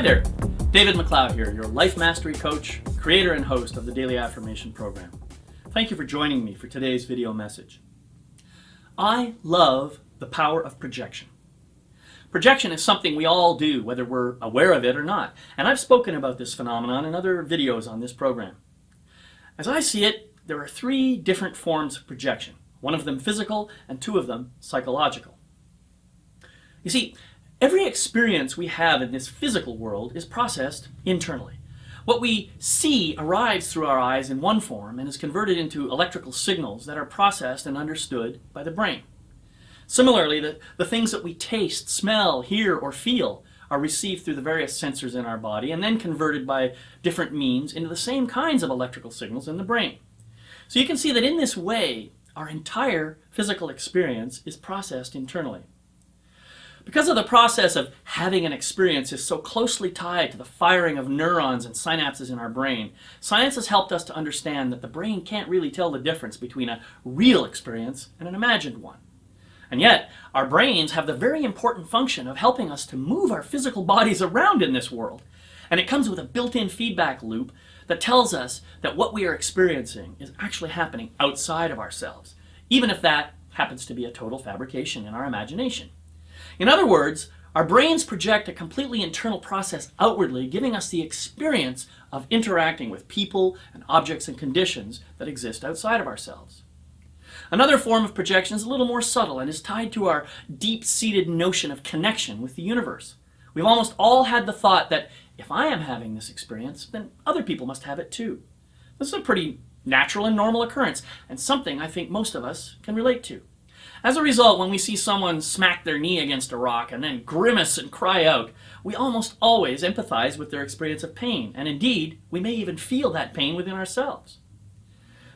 there, David McLeod here, your life mastery coach, creator and host of the Daily Affirmation program. Thank you for joining me for today's video message. I love the power of projection. Projection is something we all do, whether we're aware of it or not, and I've spoken about this phenomenon in other videos on this program. As I see it, there are three different forms of projection, one of them physical and two of them psychological. You see, every experience we have in this physical world is processed internally. What we see arrives through our eyes in one form and is converted into electrical signals that are processed and understood by the brain. Similarly, the things that we taste, smell, hear, or feel are received through the various sensors in our body and then converted by different means into the same kinds of electrical signals in the brain. So you can see that in this way, our entire physical experience is processed internally. Because of the process of having an experience is so closely tied to the firing of neurons and synapses in our brain, science has helped us to understand that the brain can't really tell the difference between a real experience and an imagined one. And yet, our brains have the very important function of helping us to move our physical bodies around in this world. And it comes with a built-in feedback loop that tells us that what we are experiencing is actually happening outside of ourselves, even if that happens to be a total fabrication in our imagination. In other words, our brains project a completely internal process outwardly, giving us the experience of interacting with people and objects and conditions that exist outside of ourselves. Another form of projection is a little more subtle and is tied to our deep-seated notion of connection with the universe. We've almost all had the thought that if I am having this experience, then other people must have it too. This is a pretty natural and normal occurrence, and something I think most of us can relate to. As a result, when we see someone smack their knee against a rock and then grimace and cry out, we almost always empathize with their experience of pain, and indeed, we may even feel that pain within ourselves.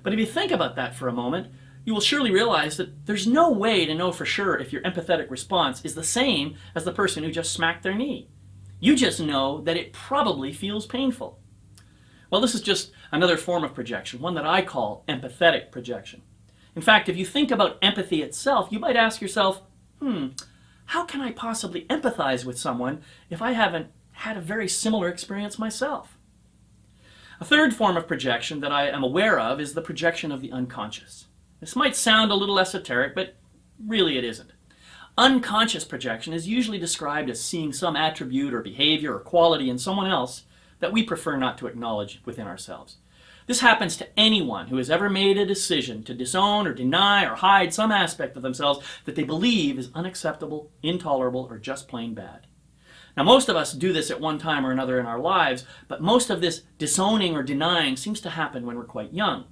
But if you think about that for a moment, you will surely realize that there's no way to know for sure if your empathetic response is the same as the person who just smacked their knee. You just know that it probably feels painful. Well, this is just another form of projection, one that I call empathetic projection. In fact, if you think about empathy itself, you might ask yourself, how can I possibly empathize with someone if I haven't had a very similar experience myself? A third form of projection that I am aware of is the projection of the unconscious. This might sound a little esoteric, but really it isn't. Unconscious projection is usually described as seeing some attribute or behavior or quality in someone else that we prefer not to acknowledge within ourselves. This happens to anyone who has ever made a decision to disown or deny or hide some aspect of themselves that they believe is unacceptable, intolerable, or just plain bad. Now, most of us do this at one time or another in our lives, but most of this disowning or denying seems to happen when we're quite young.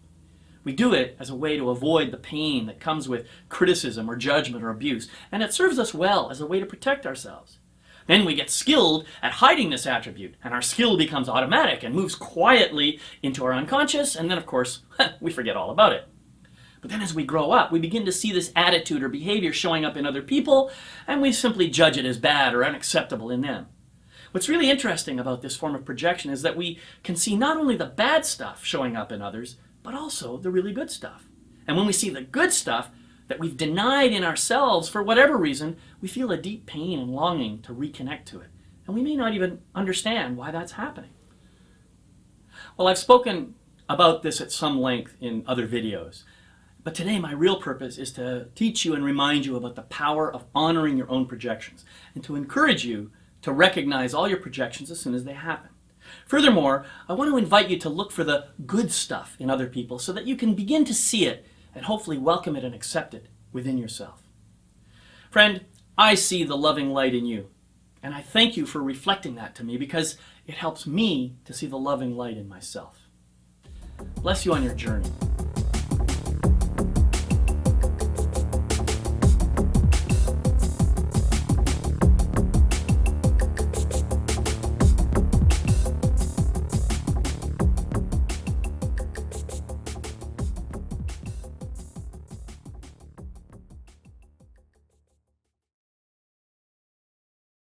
We do it as a way to avoid the pain that comes with criticism or judgment or abuse, and it serves us well as a way to protect ourselves. Then we get skilled at hiding this attribute, and our skill becomes automatic and moves quietly into our unconscious, and then, of course, we forget all about it. But then as we grow up, we begin to see this attitude or behavior showing up in other people, and we simply judge it as bad or unacceptable in them. What's really interesting about this form of projection is that we can see not only the bad stuff showing up in others, but also the really good stuff. And when we see the good stuff that we've denied in ourselves for whatever reason, we feel a deep pain and longing to reconnect to it. And we may not even understand why that's happening. Well, I've spoken about this at some length in other videos, but today my real purpose is to teach you and remind you about the power of honoring your own projections and to encourage you to recognize all your projections as soon as they happen. Furthermore, I want to invite you to look for the good stuff in other people so that you can begin to see it and hopefully welcome it and accept it within yourself. Friend, I see the loving light in you, and I thank you for reflecting that to me because it helps me to see the loving light in myself. Bless you on your journey.